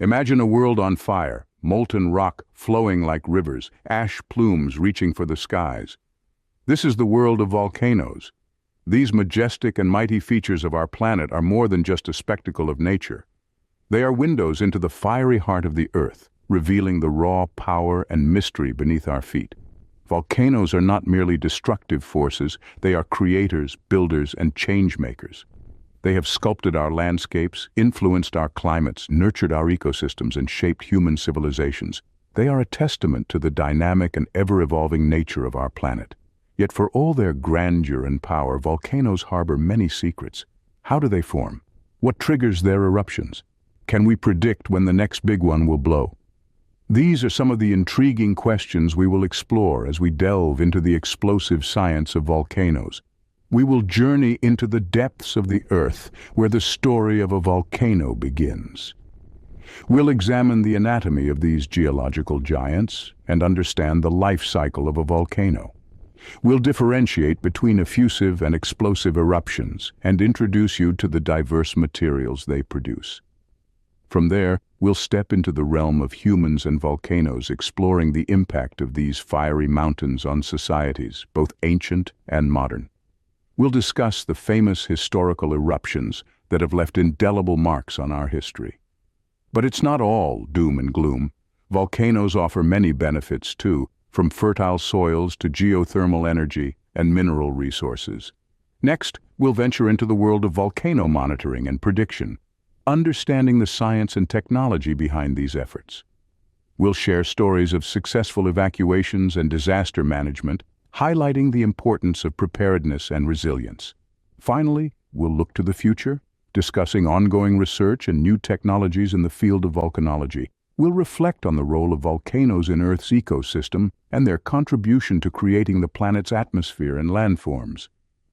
Imagine a world on fire, molten rock flowing like rivers, ash plumes reaching for the skies. This is the world of volcanoes. These majestic and mighty features of our planet are more than just a spectacle of nature. They are windows into the fiery heart of the earth, revealing the raw power and mystery beneath our feet. Volcanoes are not merely destructive forces, they are creators, builders, and change-makers. They have sculpted our landscapes, influenced our climates, nurtured our ecosystems, and shaped human civilizations. They are a testament to the dynamic and ever-evolving nature of our planet. Yet for all their grandeur and power, volcanoes harbor many secrets. How do they form? What triggers their eruptions? Can we predict when the next big one will blow? These are some of the intriguing questions we will explore as we delve into the explosive science of volcanoes. We will journey into the depths of the earth, where the story of a volcano begins. We'll examine the anatomy of these geological giants and understand the life cycle of a volcano. We'll differentiate between effusive and explosive eruptions and introduce you to the diverse materials they produce. From there, we'll step into the realm of humans and volcanoes, exploring the impact of these fiery mountains on societies, both ancient and modern. We'll discuss the famous historical eruptions that have left indelible marks on our history. But it's not all doom and gloom. Volcanoes offer many benefits too, from fertile soils to geothermal energy and mineral resources. Next, we'll venture into the world of volcano monitoring and prediction, understanding the science and technology behind these efforts. We'll share stories of successful evacuations and disaster management, highlighting the importance of preparedness and resilience. Finally, we'll look to the future, discussing ongoing research and new technologies in the field of volcanology. We'll reflect on the role of volcanoes in Earth's ecosystem and their contribution to creating the planet's atmosphere and landforms.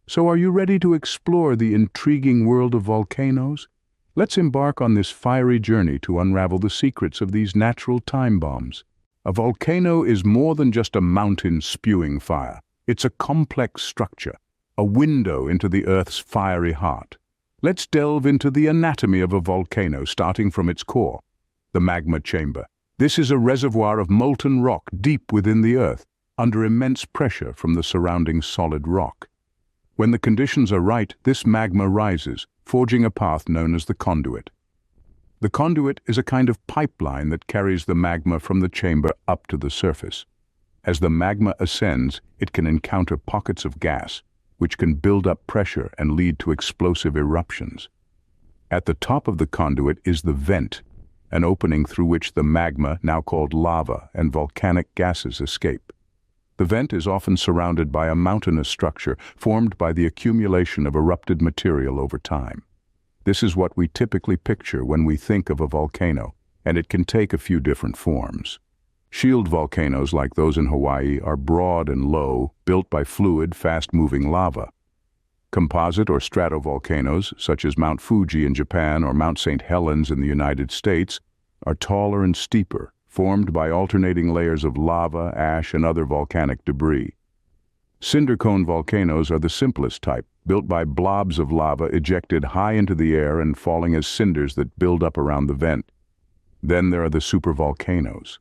So are you ready to explore the intriguing world of volcanoes? Let's embark on this fiery journey to unravel the secrets of these natural time bombs. A volcano is more than just a mountain spewing fire. It's a complex structure, a window into the Earth's fiery heart. Let's delve into the anatomy of a volcano, starting from its core, the magma chamber. This is a reservoir of molten rock deep within the Earth, under immense pressure from the surrounding solid rock. When the conditions are right, this magma rises, forging a path known as the conduit. The conduit is a kind of pipeline that carries the magma from the chamber up to the surface. As the magma ascends, it can encounter pockets of gas, which can build up pressure and lead to explosive eruptions. At the top of the conduit is the vent, an opening through which the magma, now called lava, and volcanic gases escape. The vent is often surrounded by a mountainous structure formed by the accumulation of erupted material over time. This is what we typically picture when we think of a volcano, and it can take a few different forms. Shield volcanoes like those in Hawaii are broad and low, built by fluid, fast-moving lava. Composite or stratovolcanoes, such as Mount Fuji in Japan or Mount St. Helens in the United States, are taller and steeper, formed by alternating layers of lava, ash, and other volcanic debris. Cinder cone volcanoes are the simplest type, built by blobs of lava ejected high into the air and falling as cinders that build up around the vent. Then there are the supervolcanoes.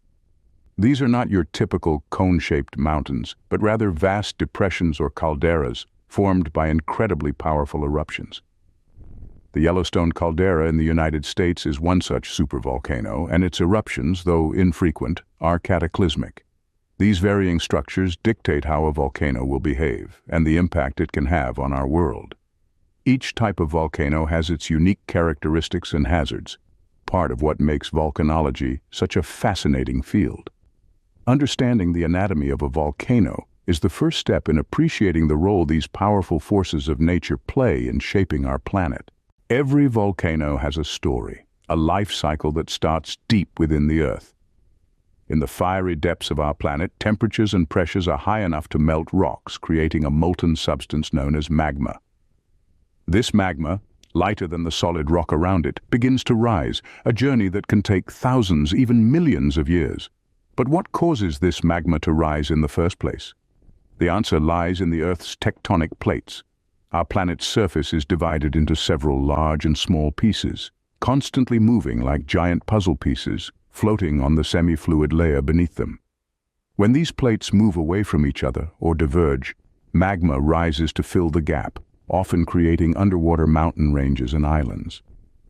These are not your typical cone-shaped mountains, but rather vast depressions or calderas, formed by incredibly powerful eruptions. The Yellowstone caldera in the United States is one such supervolcano, and its eruptions, though infrequent, are cataclysmic. These varying structures dictate how a volcano will behave and the impact it can have on our world. Each type of volcano has its unique characteristics and hazards, part of what makes volcanology such a fascinating field. Understanding the anatomy of a volcano is the first step in appreciating the role these powerful forces of nature play in shaping our planet. Every volcano has a story, a life cycle that starts deep within the Earth. In the fiery depths of our planet, temperatures and pressures are high enough to melt rocks, creating a molten substance known as magma. This magma, lighter than the solid rock around it, begins to rise, a journey that can take thousands, even millions of years. But what causes this magma to rise in the first place? The answer lies in the Earth's tectonic plates. Our planet's surface is divided into several large and small pieces, constantly moving like giant puzzle pieces, floating on the semi-fluid layer beneath them. When these plates move away from each other or diverge, magma rises to fill the gap, often creating underwater mountain ranges and islands.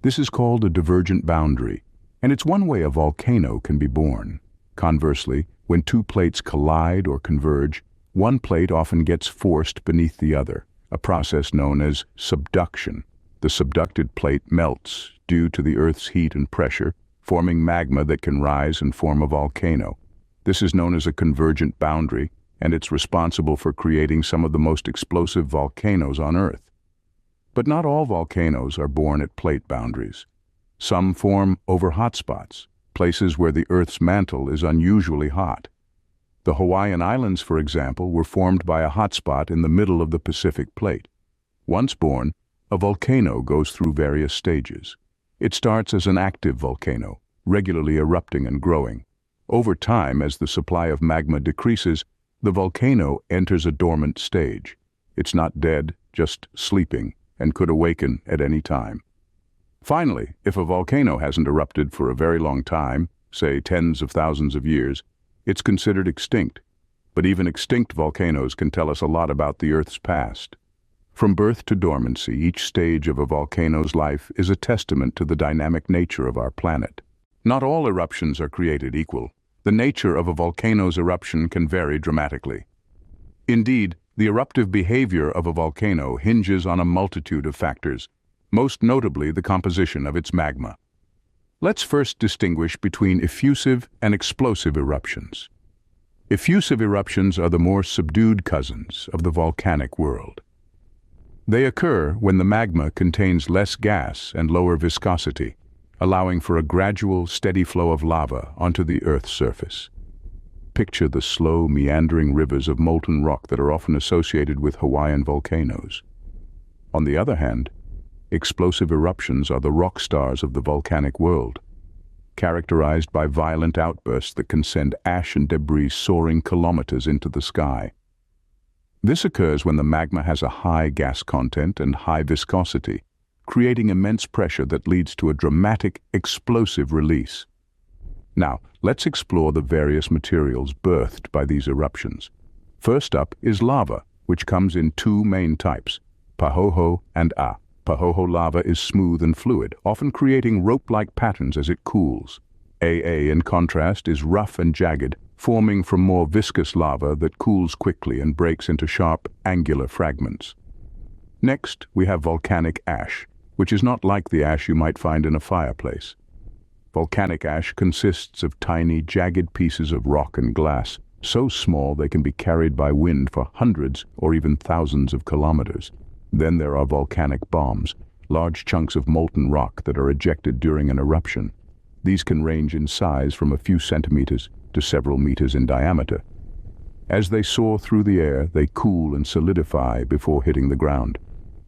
This is called a divergent boundary, and it's one way a volcano can be born. Conversely, when two plates collide or converge, one plate often gets forced beneath the other, a process known as subduction. The subducted plate melts due to the Earth's heat and pressure, forming magma that can rise and form a volcano. This is known as a convergent boundary, and it's responsible for creating some of the most explosive volcanoes on Earth. But not all volcanoes are born at plate boundaries. Some form over hotspots, places where the Earth's mantle is unusually hot. The Hawaiian Islands, for example, were formed by a hotspot in the middle of the Pacific Plate. Once born, a volcano goes through various stages. It starts as an active volcano, regularly erupting and growing. Over time, as the supply of magma decreases, the volcano enters a dormant stage. It's not dead, just sleeping, and could awaken at any time. Finally, if a volcano hasn't erupted for a very long time, say tens of thousands of years, it's considered extinct. But even extinct volcanoes can tell us a lot about the Earth's past. From birth to dormancy, each stage of a volcano's life is a testament to the dynamic nature of our planet. Not all eruptions are created equal. The nature of a volcano's eruption can vary dramatically. Indeed, the eruptive behavior of a volcano hinges on a multitude of factors, most notably the composition of its magma. Let's first distinguish between effusive and explosive eruptions. Effusive eruptions are the more subdued cousins of the volcanic world. They occur when the magma contains less gas and lower viscosity, allowing for a gradual, steady flow of lava onto the Earth's surface. Picture the slow, meandering rivers of molten rock that are often associated with Hawaiian volcanoes. On the other hand, explosive eruptions are the rock stars of the volcanic world, characterized by violent outbursts that can send ash and debris soaring kilometers into the sky. This occurs when the magma has a high gas content and high viscosity, creating immense pressure that leads to a dramatic, explosive release. Now, let's explore the various materials birthed by these eruptions. First up is lava, which comes in two main types, pahoho and a. Pahoho lava is smooth and fluid, often creating rope-like patterns as it cools. AA, in contrast, is rough and jagged, forming from more viscous lava that cools quickly and breaks into sharp, angular fragments. Next, we have volcanic ash, which is not like the ash you might find in a fireplace. Volcanic ash consists of tiny, jagged pieces of rock and glass, so small they can be carried by wind for hundreds or even thousands of kilometers. Then there are volcanic bombs, large chunks of molten rock that are ejected during an eruption. These can range in size from a few centimeters to several meters in diameter. As they soar through the air, they cool and solidify before hitting the ground.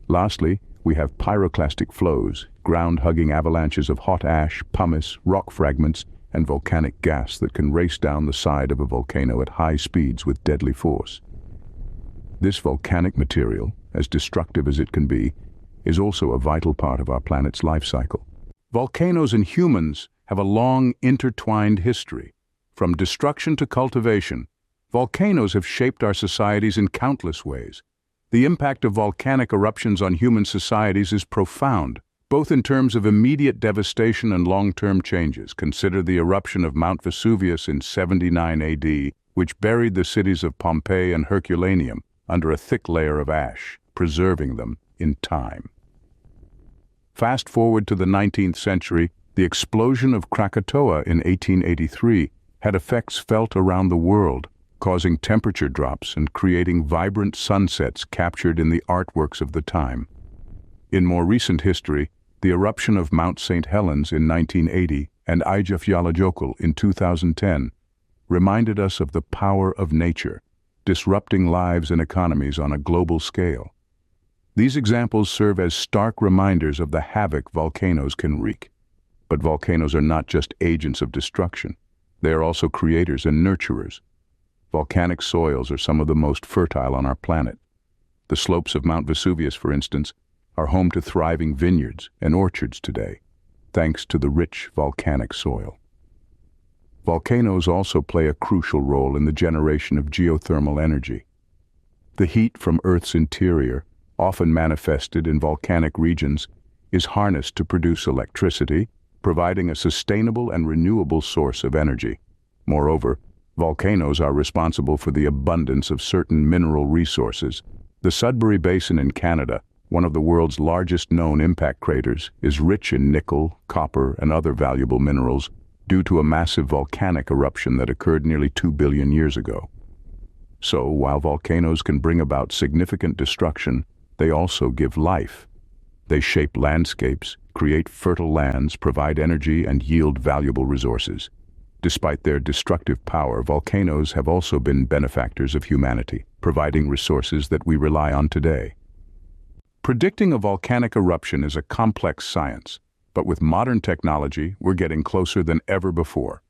Lastly, we have pyroclastic flows, ground-hugging avalanches of hot ash, pumice, rock fragments, and volcanic gas that can race down the side of a volcano at high speeds with deadly force. This volcanic material, as destructive as it can be, is also a vital part of our planet's life cycle. Volcanoes and humans have a long, intertwined history. From destruction to cultivation, volcanoes have shaped our societies in countless ways. The impact of volcanic eruptions on human societies is profound, both in terms of immediate devastation and long-term changes. Consider the eruption of Mount Vesuvius in 79 AD, which buried the cities of Pompeii and Herculaneum under a thick layer of ash, preserving them in time. Fast forward to the 19th century, the explosion of Krakatoa in 1883 had effects felt around the world, causing temperature drops and creating vibrant sunsets captured in the artworks of the time. In more recent history, the eruption of Mount St. Helens in 1980 and Eyjafjallajökull in 2010 reminded us of the power of nature, disrupting lives and economies on a global scale. These examples serve as stark reminders of the havoc volcanoes can wreak. But volcanoes are not just agents of destruction. They are also creators and nurturers. Volcanic soils are some of the most fertile on our planet. The slopes of Mount Vesuvius, for instance, are home to thriving vineyards and orchards today. thanks to the rich volcanic soil. Volcanoes also play a crucial role in the generation of geothermal energy. The heat from Earth's interior, often manifested in volcanic regions, is harnessed to produce electricity, providing a sustainable and renewable source of energy. Moreover, volcanoes are responsible for the abundance of certain mineral resources. The Sudbury Basin in Canada, one of the world's largest known impact craters, is rich in nickel, copper, and other valuable minerals due to a massive volcanic eruption that occurred nearly 2 billion years ago. So, while volcanoes can bring about significant destruction, they also give life. They shape landscapes, create fertile lands, provide energy, and yield valuable resources. Despite their destructive power, volcanoes have also been benefactors of humanity, providing resources that we rely on today. Predicting a volcanic eruption is a complex science, but with modern technology, we're getting closer than ever before.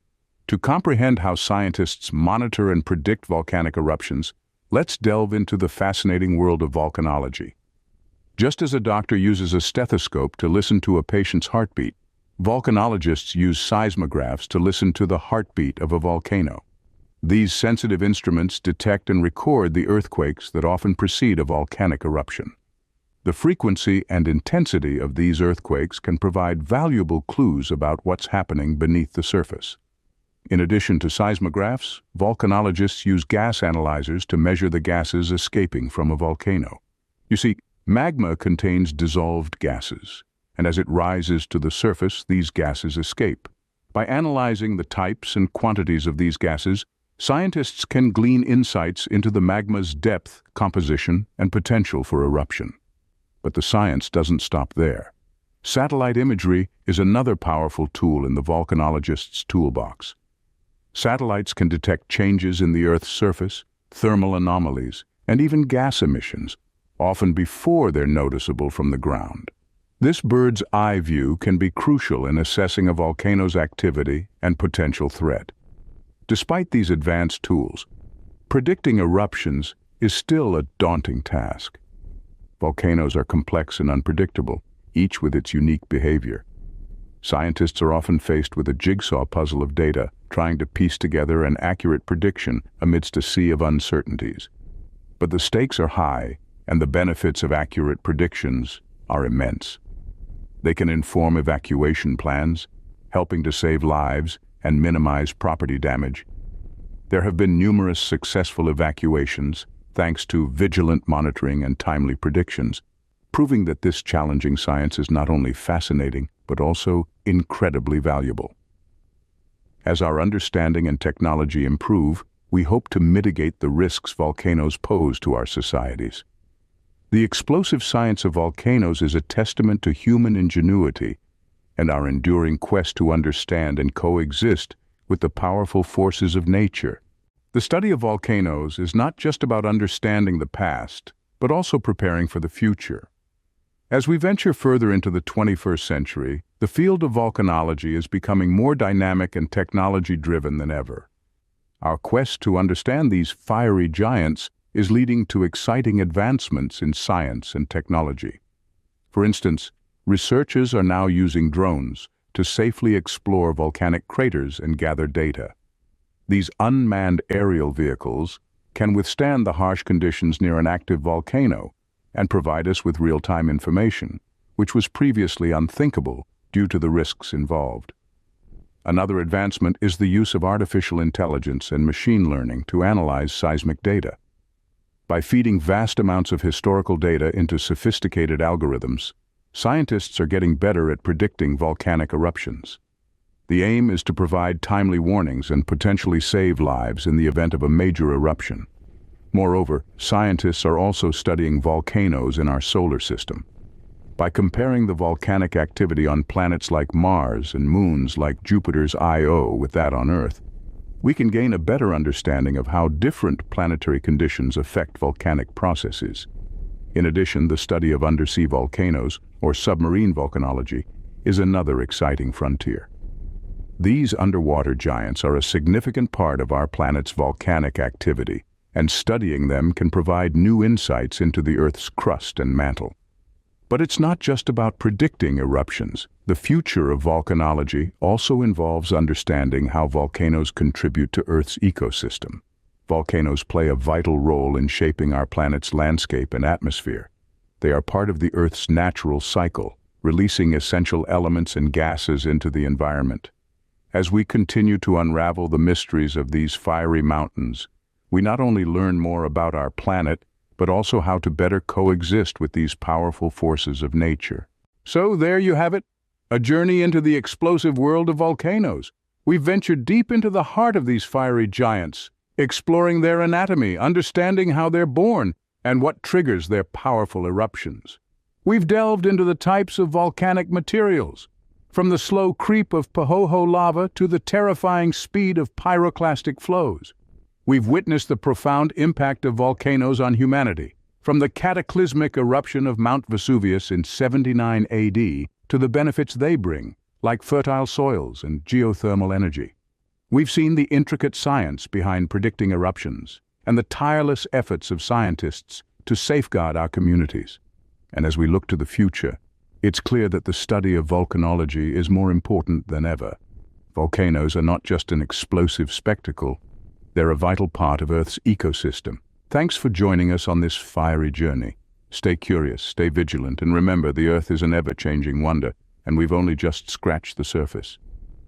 To comprehend how scientists monitor and predict volcanic eruptions, let's delve into the fascinating world of volcanology. Just as a doctor uses a stethoscope to listen to a patient's heartbeat, volcanologists use seismographs to listen to the heartbeat of a volcano. These sensitive instruments detect and record the earthquakes that often precede a volcanic eruption. The frequency and intensity of these earthquakes can provide valuable clues about what's happening beneath the surface. In addition to seismographs, volcanologists use gas analyzers to measure the gases escaping from a volcano. You see, magma contains dissolved gases, and as it rises to the surface, these gases escape. By analyzing the types and quantities of these gases, scientists can glean insights into the magma's depth, composition, and potential for eruption. But the science doesn't stop there. Satellite imagery is another powerful tool in the volcanologist's toolbox. Satellites can detect changes in the Earth's surface, thermal anomalies, and even gas emissions, often before they're noticeable from the ground. This bird's eye view can be crucial in assessing a volcano's activity and potential threat. Despite these advanced tools, predicting eruptions is still a daunting task. Volcanoes are complex and unpredictable, each with its unique behavior. Scientists are often faced with a jigsaw puzzle of data, trying to piece together an accurate prediction amidst a sea of uncertainties. But the stakes are high, and the benefits of accurate predictions are immense. They can inform evacuation plans, helping to save lives and minimize property damage. There have been numerous successful evacuations, thanks to vigilant monitoring and timely predictions, proving that this challenging science is not only fascinating, but also incredibly valuable. As our understanding and technology improve, we hope to mitigate the risks volcanoes pose to our societies. The explosive science of volcanoes is a testament to human ingenuity and our enduring quest to understand and coexist with the powerful forces of nature. The study of volcanoes is not just about understanding the past, but also preparing for the future. As we venture further into the 21st century, the field of volcanology is becoming more dynamic and technology-driven than ever. Our quest to understand these fiery giants is leading to exciting advancements in science and technology. For instance, researchers are now using drones to safely explore volcanic craters and gather data. These unmanned aerial vehicles can withstand the harsh conditions near an active volcano and provide us with real-time information, which was previously unthinkable due to the risks involved. Another advancement is the use of artificial intelligence and machine learning to analyze seismic data. By feeding vast amounts of historical data into sophisticated algorithms, scientists are getting better at predicting volcanic eruptions. The aim is to provide timely warnings and potentially save lives in the event of a major eruption. Moreover, scientists are also studying volcanoes in our solar system. By comparing the volcanic activity on planets like Mars and moons like Jupiter's Io with that on Earth, we can gain a better understanding of how different planetary conditions affect volcanic processes. In addition, the study of undersea volcanoes, or submarine volcanology, is another exciting frontier. These underwater giants are a significant part of our planet's volcanic activity, and studying them can provide new insights into the Earth's crust and mantle. But it's not just about predicting eruptions. The future of volcanology also involves understanding how volcanoes contribute to Earth's ecosystem. Volcanoes play a vital role in shaping our planet's landscape and atmosphere. They are part of the Earth's natural cycle, releasing essential elements and gases into the environment. As we continue to unravel the mysteries of these fiery mountains, we not only learn more about our planet, but also how to better coexist with these powerful forces of nature. So there you have it, a journey into the explosive world of volcanoes. We've ventured deep into the heart of these fiery giants, exploring their anatomy, understanding how they're born, and what triggers their powerful eruptions. We've delved into the types of volcanic materials, from the slow creep of Pohoho lava to the terrifying speed of pyroclastic flows. We've witnessed the profound impact of volcanoes on humanity, from the cataclysmic eruption of Mount Vesuvius in 79 AD to the benefits they bring, like fertile soils and geothermal energy. We've seen the intricate science behind predicting eruptions and the tireless efforts of scientists to safeguard our communities. And as we look to the future, it's clear that the study of volcanology is more important than ever. Volcanoes are not just an explosive spectacle, they're a vital part of Earth's ecosystem. Thanks for joining us on this fiery journey. Stay curious, stay vigilant, and remember the Earth is an ever-changing wonder, and we've only just scratched the surface.